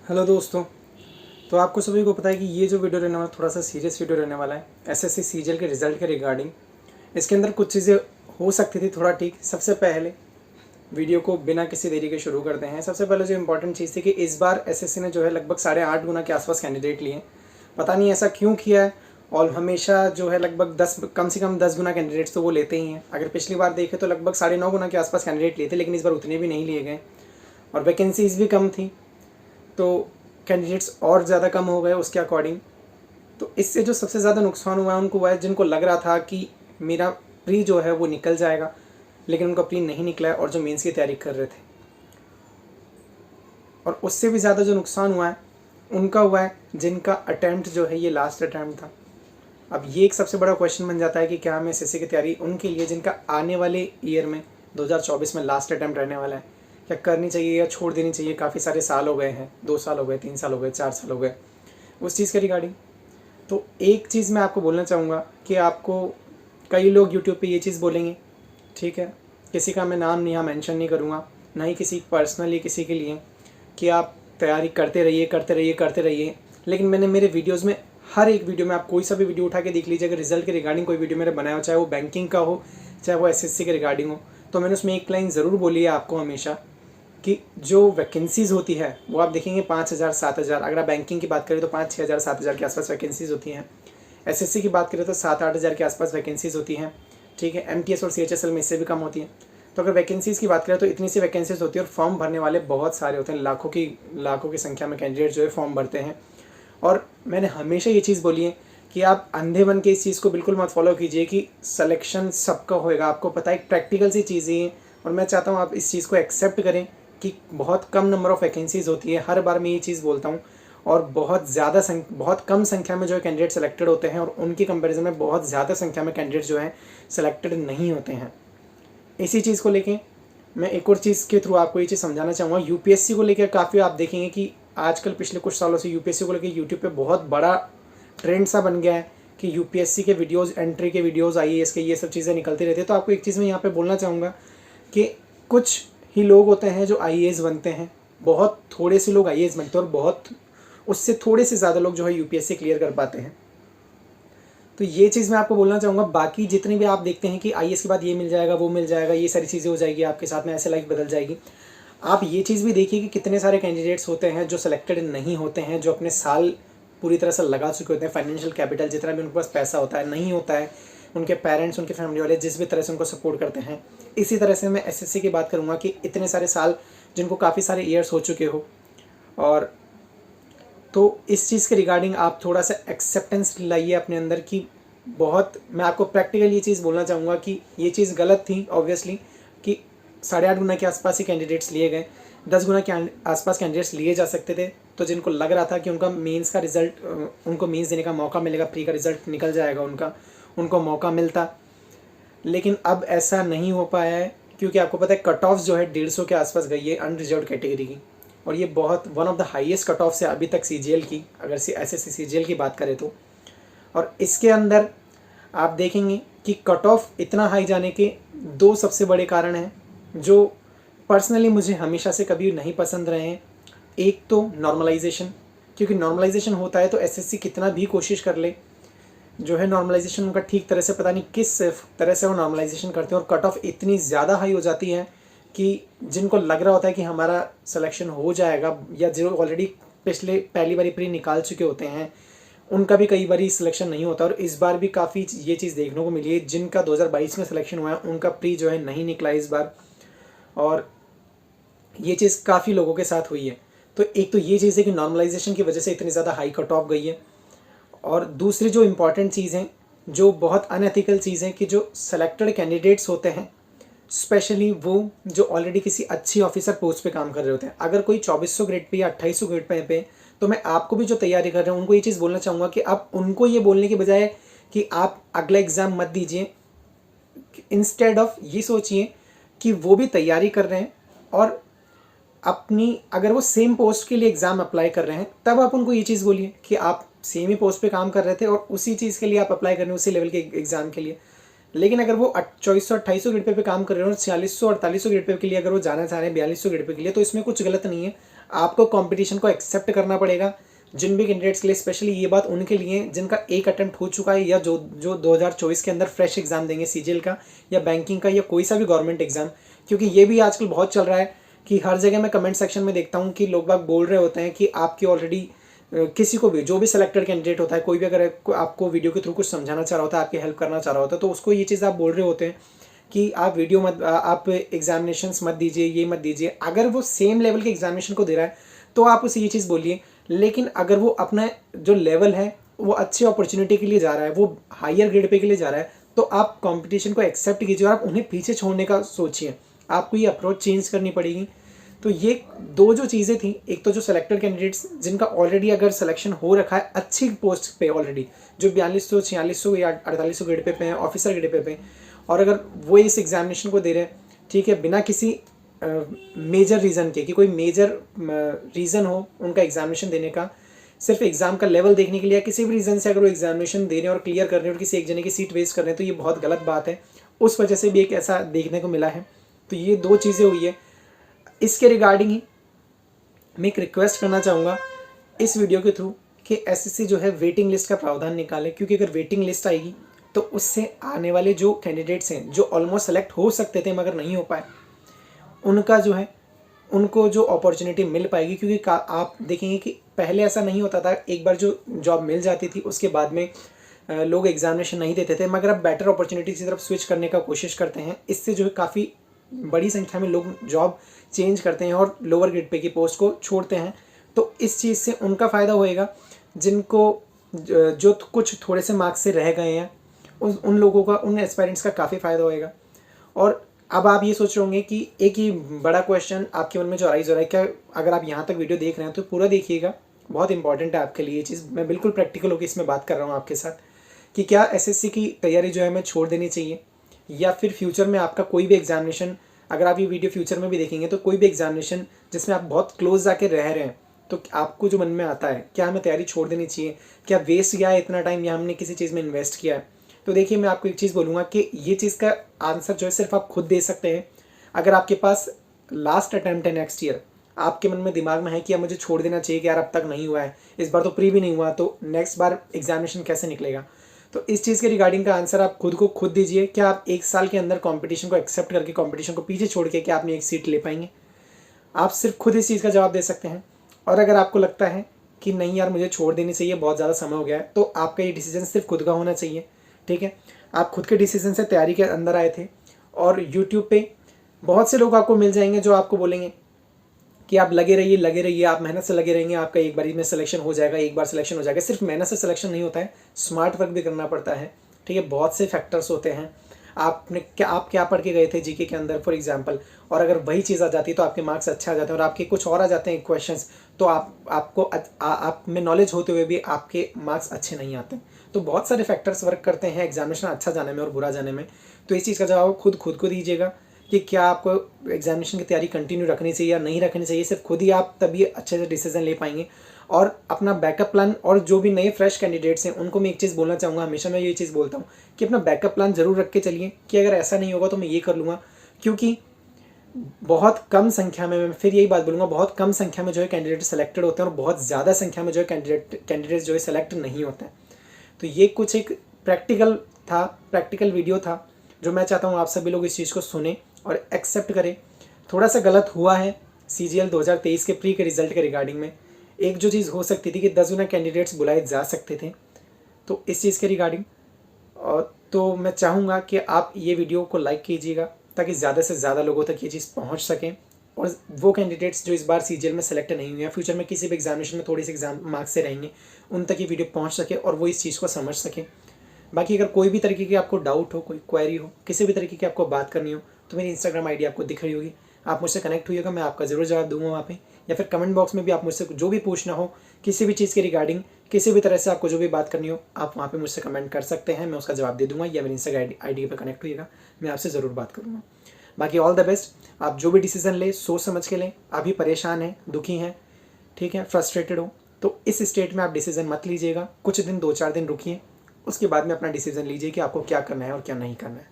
Hello दोस्तों। तो आपको सभी को पता है कि ये जो वीडियो रहने वाला थोड़ा सा सीरियस वीडियो रहने वाला है एसएससी सीजीएल के रिजल्ट के रिगार्डिंग। इसके अंदर कुछ चीज़ें हो सकती थी थोड़ा ठीक। सबसे पहले वीडियो को बिना किसी देरी के शुरू करते हैं। सबसे पहले जो इंपॉर्टेंट चीज़ थी कि इस बार एसएससी ने जो है लगभग 8.5 गुना के आसपास कैंडिडेट लिए। पता नहीं ऐसा क्यों किया है। और हमेशा जो है लगभग 10 कम से कम 10 गुना कैंडिडेट्स तो वो लेते ही हैं। अगर पिछली बार देखें तो लगभग 9.5 गुना के आसपास कैंडिडेट लिए थे, लेकिन इस बार उतने भी नहीं लिए गए और वैकेंसीज भी कम थी, तो कैंडिडेट्स और ज़्यादा कम हो गए उसके अकॉर्डिंग। तो इससे जो सबसे ज़्यादा नुकसान हुआ है उनको हुआ है जिनको लग रहा था कि मेरा प्री जो है वो निकल जाएगा, लेकिन उनका प्री नहीं निकला है, और जो मेंस की तैयारी कर रहे थे। और उससे भी ज़्यादा जो नुकसान हुआ है उनका हुआ है जिनका अटैम्प्ट जो है ये लास्ट अटैम्प्ट था। अब ये एक सबसे बड़ा क्वेश्चन बन जाता है कि क्या हमें एसएससी की तैयारी उनके लिए जिनका आने वाले ईयर में 2024 में लास्ट अटैम्प्ट रहने वाला है, क्या करनी चाहिए या छोड़ देनी चाहिए। काफ़ी सारे साल हो गए हैं, 2 साल हो गए, 3 साल हो गए, 4 साल हो गए उस चीज़ के रिगार्डिंग। तो एक चीज़ मैं आपको बोलना चाहूँगा कि आपको कई लोग यूट्यूब पे ये चीज़ बोलेंगे, ठीक है, किसी का मैं नाम यहाँ मेंशन नहीं करूँगा, ना ही किसी पर्सनली किसी के लिए, कि आप तैयारी करते रहिए करते रहिए करते रहिए। लेकिन मैंने मेरे वीडियोज़ में हर एक वीडियो में, आप कोई सा भी वीडियो उठा के देख लीजिए, अगर रिजल्ट के रिगार्डिंग कोई वीडियो मेरा बनाया हो, चाहे वो बैंकिंग का हो चाहे वो एसएससी के रिगार्डिंग हो, तो मैंने उसमें एक लाइन ज़रूर बोली है आपको हमेशा कि जो वैकेंसीज़ होती है वो आप देखेंगे 5,000 7,000। अगर आप बैंकिंग की बात करें तो 5-6 हज़ार 7,000 के आसपास वैकेंसीज़ होती हैं। एसएससी की बात करें तो 7-8 हज़ार के आसपास वैकेंसीज़ होती हैं, ठीक है। एमटीएस और सीएचएसएल में इससे भी कम होती हैं। तो अगर वैकेंसीज़ की बात करें तो इतनी सी वैकेंसीज होती है और फॉर्म भरने वाले बहुत सारे होते हैं, लाखों की संख्या में कैंडिडेट जो है फॉर्म भरते हैं। और मैंने हमेशा ये चीज़ बोली है कि आप अंधे बन के इस चीज़ को बिल्कुल मत फॉलो कीजिए कि सिलेक्शन सबका होएगा। आपको पता है प्रैक्टिकल सी चीज़ें हैं, और मैं चाहता हूँ आप इस चीज़ को एक्सेप्ट करें कि बहुत कम नंबर ऑफ़ वैकेंसीज़ होती है। हर बार मैं ये चीज़ बोलता हूँ, और बहुत कम संख्या में जो है कैंडिडेट सेलेक्टेड होते हैं, और उनकी कंपैरिजन में बहुत ज़्यादा संख्या में कैंडिडेट जो हैं सेलेक्टेड नहीं होते हैं। इसी चीज़ को लेके मैं एक और चीज़ के थ्रू आपको ये चीज़ समझाना चाहूँगा। यूपीएससी को लेकर काफ़ी आप देखेंगे कि आजकल पिछले कुछ सालों से यूपीएससी को लेकर यूट्यूब पे बहुत बड़ा ट्रेंड सा बन गया है कि यूपीएससी के वीडियोस, एंट्री के वीडियोस, आईएएस के, ये सब चीज़ें निकलती रहती है। तो आपको एक चीज़ मैं यहाँ पे बोलना चाहूँगा कि कुछ ही लोग होते हैं जो आईएएस बनते हैं, बहुत थोड़े से लोग आईएएस बनते हैं, और बहुत उससे थोड़े से ज़्यादा लोग जो है यूपीएससी क्लियर कर पाते हैं। तो ये चीज़ मैं आपको बोलना चाहूँगा। बाकी जितनी भी आप देखते हैं कि आईएएस के बाद ये मिल जाएगा, वो मिल जाएगा, ये सारी चीज़ें हो जाएगी आपके साथ में, ऐसे लाइफ बदल जाएगी, आप ये चीज़ भी देखिए कि कितने सारे कैंडिडेट्स होते हैं जो सिलेक्टेड नहीं होते हैं, जो अपने साल पूरी तरह से लगा चुके होते हैं। फाइनेंशियल कैपिटल, जितना भी उनके पास पैसा होता है, नहीं होता है। उनके पेरेंट्स, उनके फैमिली वाले जिस भी तरह से उनको सपोर्ट करते हैं। इसी तरह से मैं एसएससी की बात करूँगा कि इतने सारे साल जिनको काफ़ी सारे ईयर्स हो चुके हो, और तो इस चीज़ के रिगार्डिंग आप थोड़ा सा एक्सेप्टेंस लाइए अपने अंदर की। बहुत मैं आपको प्रैक्टिकल ये चीज़ बोलना चाहूँगा कि ये चीज़ गलत थी ऑब्वियसली कि 8.5 गुना के आसपास ही कैंडिडेट्स लिए गए। 10 गुना के आसपास कैंडिडेट्स लिए जा सकते थे। तो जिनको लग रहा था कि उनका मेंस का रिज़ल्ट, उनको मेंस देने का मौका मिलेगा, प्री का रिज़ल्ट निकल जाएगा उनको मौका मिलता। लेकिन अब ऐसा नहीं हो पाया है, क्योंकि आपको पता है कट ऑफ जो है 150 के आसपास गई है अनरिजर्व्ड कैटेगरी की, और ये बहुत one of the highest cut off से अभी तक सीजीएल की, अगर एसएससी सीजीएल की बात करें तो। और इसके अंदर आप देखेंगे कि कट ऑफ इतना हाई जाने के 2 सबसे बड़े कारण हैं जो पर्सनली मुझे हमेशा से कभी नहीं पसंद रहे हैं। एक तो नॉर्मलाइजेशन, क्योंकि नॉर्मलाइजेशन होता है तो एसएससी कितना भी कोशिश कर ले, जो है नॉर्मलाइजेशन उनका ठीक तरह से, पता नहीं किस तरह से वो नॉर्मलाइजेशन करते हैं, और कट ऑफ इतनी ज़्यादा हाई हो जाती है कि जिनको लग रहा होता है कि हमारा सिलेक्शन हो जाएगा, या जो ऑलरेडी पहली बारी प्री निकाल चुके होते हैं, उनका भी कई बारी सिलेक्शन नहीं होता। और इस बार भी काफ़ी ये चीज़ देखने को मिली है, जिनका 2022 में सिलेक्शन हुआ है उनका प्री जो है नहीं निकला इस बार, और ये चीज़ काफ़ी लोगों के साथ हुई है। तो एक तो ये चीज़ है कि नॉर्मलाइजेशन की वजह से इतनी ज़्यादा हाई कट ऑफ गई है। और दूसरी जो इम्पॉर्टेंट चीज़ है, जो बहुत अनएथिकल चीज़ है, कि जो सेलेक्टेड कैंडिडेट्स होते हैं, स्पेशली वो जो ऑलरेडी किसी अच्छी ऑफिसर पोस्ट पे काम कर रहे होते हैं, अगर कोई 2400 ग्रेड पे या 2800 ग्रेड पे, तो मैं आपको भी जो तैयारी कर रहे हैं उनको ये चीज़ बोलना चाहूँगा कि आप उनको ये बोलने के बजाय कि आप अगला एग्ज़ाम मत दीजिए, इंस्टेड ऑफ ये सोचिए कि वो भी तैयारी कर रहे हैं, और अपनी अगर वो सेम पोस्ट के लिए एग्ज़ाम अप्लाई कर रहे हैं, तब आप उनको ये चीज़ बोलिए कि आप सेम ही पोस्ट पे काम कर रहे थे और उसी चीज़ के लिए आप अप्लाई कर रहे हैं, उसी लेवल के एग्ज़ाम के लिए। लेकिन अगर वो 2400-2800 ग्रेड पे काम कर रहे हो और 4600-4800 ग्रेड पे के लिए अगर वो जाना चाह रहे हैं, 4200 ग्रेड पे के लिए, तो इसमें कुछ गलत नहीं है। आपको कंपटीशन को एक्सेप्ट करना पड़ेगा। जिन भी कैंडिडेट्स के लिए, स्पेशली ये बात उनके लिए जिनका एक अटेम्प्ट हो चुका है या जो 2024 के अंदर फ्रेश एग्जाम देंगे सीजीएल का या बैंकिंग का या कोई सा भी गवर्नमेंट एग्जाम, क्योंकि ये भी आजकल बहुत चल रहा है कि हर जगह मैं कमेंट सेक्शन में देखता हूँ कि लोग बाग बोल रहे होते हैं कि आपकी ऑलरेडी किसी को भी, जो भी सिलेक्टेड कैंडिडेट होता है, कोई भी अगर आपको वीडियो के थ्रू कुछ समझाना चाह रहा होता है, आपकी हेल्प करना चाह रहा होता है, तो उसको ये चीज़ आप बोल रहे होते हैं कि आप वीडियो मत, आप एग्जामिनेशंस मत दीजिए, ये मत दीजिए। अगर वो सेम लेवल के एग्जामिनेशन को दे रहा है तो आप उसे ये चीज़ बोलिए, लेकिन अगर वो अपना जो लेवल है वो अच्छी अपॉर्चुनिटी के लिए जा रहा है, वो हायर ग्रेड पे के लिए जा रहा है, तो आप कंपटीशन को एक्सेप्ट कीजिए और आप उन्हें पीछे छोड़ने का सोचिए। आपको ये अप्रोच चेंज करनी पड़ेगी। तो ये दो जो चीज़ें थी, एक तो जो सिलेक्टेड कैंडिडेट्स जिनका ऑलरेडी अगर सिलेक्शन हो रखा है अच्छी पोस्ट पे ऑलरेडी, जो 4200, 4600 या 4800 ग्रेड पे हैं, ऑफिसर ग्रेड पे, और अगर वो इस एग्जामिनेशन को दे रहे हैं, ठीक है, बिना किसी मेजर रीज़न के, कि कोई मेजर रीज़न हो उनका एग्जामिनेशन देने का, सिर्फ एग्ज़ाम का लेवल देखने के लिए, किसी भी रीज़न से अगर वो एग्जामिनेशन दे रहे हैं और क्लियर कर रहे हैं और किसी एक जने की सीट वेस्ट कर रहे हैं, तो ये बहुत गलत बात है। उस वजह से भी एक ऐसा देखने को मिला है। तो ये दो चीज़ें हुई है। इसके रिगार्डिंग ही मैं एक रिक्वेस्ट करना चाहूँगा इस वीडियो के थ्रू कि एसएससी जो है वेटिंग लिस्ट का प्रावधान निकाले, क्योंकि अगर वेटिंग लिस्ट आएगी तो उससे आने वाले जो कैंडिडेट्स हैं जो ऑलमोस्ट सेलेक्ट हो सकते थे मगर नहीं हो पाए, उनका जो है उनको जो अपॉर्चुनिटी मिल पाएगी। क्योंकि आप देखेंगे कि पहले ऐसा नहीं होता था, एक बार जो जॉब मिल जाती थी उसके बाद में लोग एग्जामिनेशन नहीं देते थे, मगर अब बेटर अपॉर्चुनिटी की तरफ स्विच करने का कोशिश करते हैं। इससे जो है काफ़ी बड़ी संख्या में लोग जॉब चेंज करते हैं और लोअर ग्रेड पे की पोस्ट को छोड़ते हैं। तो इस चीज़ से उनका फ़ायदा होएगा जिनको जो कुछ थोड़े से मार्क्स से रह गए हैं, उन लोगों का, उन एस्पायरेंट्स का काफ़ी फ़ायदा होएगा। और अब आप ये सोच रहे होंगे कि एक ही बड़ा क्वेश्चन आपके मन में जो राइज हो रहा है, क्या अगर आप यहाँ तक वीडियो देख रहे हैं तो पूरा देखिएगा, बहुत इंपॉर्टेंट है आपके लिए ये चीज़। मैं बिल्कुल प्रैक्टिकल होकर इसमें बात कर रहा हूँ आपके साथ कि क्या एसएससी की तैयारी जो है हमें छोड़ देनी चाहिए, या फिर फ्यूचर में आपका कोई भी एग्जामिनेशन, अगर आप ये वीडियो फ्यूचर में भी देखेंगे तो कोई भी एग्जामिनेशन जिसमें आप बहुत क्लोज जाके रह रहे हैं, तो आपको जो मन में आता है क्या हमें तैयारी छोड़ देनी चाहिए, क्या वेस्ट गया है इतना टाइम या हमने किसी चीज़ में इन्वेस्ट किया है। तो देखिए, मैं आपको एक चीज़ बोलूँगा कि ये चीज़ का आंसर जो है सिर्फ आप खुद दे सकते हैं। अगर आपके पास लास्ट अटैम्प्ट है नेक्स्ट ईयर, आपके मन में दिमाग में है कि यार मुझे छोड़ देना चाहिए कि यार अब तक नहीं हुआ है, इस बार तो प्री भी नहीं हुआ, तो नेक्स्ट बार एग्जामिनेशन कैसे निकलेगा। तो इस चीज़ के रिगार्डिंग का आंसर आप खुद को खुद दीजिए। क्या आप एक साल के अंदर कंपटीशन को एक्सेप्ट करके, कंपटीशन को पीछे छोड़ के क्या आपने एक सीट ले पाएंगे? आप सिर्फ खुद इस चीज़ का जवाब दे सकते हैं। और अगर आपको लगता है कि नहीं यार मुझे छोड़ देनी चाहिए, बहुत ज़्यादा समय हो गया है, तो आपका ये डिसीजन सिर्फ खुद का होना चाहिए। ठीक है, आप खुद के डिसीजन से तैयारी के अंदर आए थे, और यूट्यूब पे बहुत से लोग आपको मिल जाएंगे जो आपको बोलेंगे कि आप लगे रहिए, आप मेहनत से लगे रहेंगे, आपका एक बार में सिलेक्शन हो जाएगा, एक बार सिलेक्शन हो जाएगा। सिर्फ मेहनत से सिलेक्शन नहीं होता है, स्मार्ट वर्क भी करना पड़ता है। ठीक है, बहुत से फैक्टर्स होते हैं। आप क्या पढ़ के गए थे जीके के अंदर फॉर एग्जांपल, और अगर वही चीज़ आ जाती है तो आपके मार्क्स अच्छे आ जाते हैं, और आपके कुछ और आ जाते हैं क्वेश्चंस, तो आप में नॉलेज होते हुए भी आपके मार्क्स अच्छे नहीं आते। तो बहुत सारे फैक्टर्स वर्क करते हैं एग्जामिनेशन अच्छा जाने में और बुरा जाने में। तो इस चीज़ का जवाब खुद को दीजिएगा कि क्या आपको एग्जामिनेशन की तैयारी कंटिन्यू रखनी चाहिए या नहीं रखनी चाहिए। सिर्फ खुद ही आप तभी अच्छे से डिसीजन ले पाएंगे। और अपना बैकअप प्लान, और जो भी नए फ्रेश कैंडिडेट्स हैं उनको मैं एक चीज़ बोलना चाहूँगा, हमेशा मैं ये चीज़ बोलता हूँ कि अपना बैकअप प्लान ज़रूर रख के चलिए कि अगर ऐसा नहीं होगा तो मैं ये कर लूँगा। क्योंकि बहुत कम संख्या में, मैं फिर यही बात बोलूँगा, बहुत कम संख्या में जो है कैंडिडेट सेलेक्टेड होते हैं और बहुत ज़्यादा संख्या में जो है कैंडिडेट्स जो है सेलेक्ट नहीं होते हैं। तो ये कुछ एक प्रैक्टिकल वीडियो था जो मैं चाहता हूँ आप सभी लोग इस चीज़ को सुने और एक्सेप्ट करें। थोड़ा सा गलत हुआ है CGL 2023 के प्री के रिजल्ट के रिगार्डिंग में। एक जो चीज़ हो सकती थी कि 10 गुना कैंडिडेट्स बुलाए जा सकते थे, तो इस चीज़ के रिगार्डिंग तो मैं चाहूँगा कि आप ये वीडियो को लाइक कीजिएगा ताकि ज़्यादा से ज़्यादा लोगों तक ये चीज़ पहुँच सकें, और वो कैंडिडेट्स जो इस बार CGL में सेलेक्ट नहीं हुए हैं, फ्यूचर में किसी भी एग्जामिनेशन में थोड़ी सी एग्जाम मार्क्स से रहेंगे, उन तक ये वीडियो पहुँच सके और वो इस चीज़ को समझ सकें। बाकी अगर कोई भी तरीके की आपको डाउट हो, कोई क्वेरी हो, किसी भी तरीके की आपको बात करनी हो, तो मेरी Instagram ID आपको दिख रही होगी, आप मुझसे कनेक्ट होइएगा, मैं आपका ज़रूर जवाब दूंगा वहाँ पे। या फिर कमेंट बॉक्स में भी आप मुझसे जो भी पूछना हो, किसी भी चीज़ के रिगार्डिंग, किसी भी तरह से आपको जो भी बात करनी हो, आप वहाँ पे मुझसे कमेंट कर सकते हैं, मैं उसका जवाब दे दूँगा। या मेरी Instagram ID पे कनेक्ट होइएगा, मैं आपसे ज़रूर बात करूँगा। बाकी ऑल द बेस्ट, आप जो भी डिसीज़न लें सोच समझ के लें। अभी परेशान हैं, दुखी हैं, ठीक है, फ्रस्ट्रेटेड हो, तो इस स्टेट में आप डिसीज़न मत लीजिएगा। कुछ दिन, 2-4 दिन रुकिए, उसके बाद में अपना डिसीज़न लीजिए कि आपको क्या करना है और क्या नहीं करना है।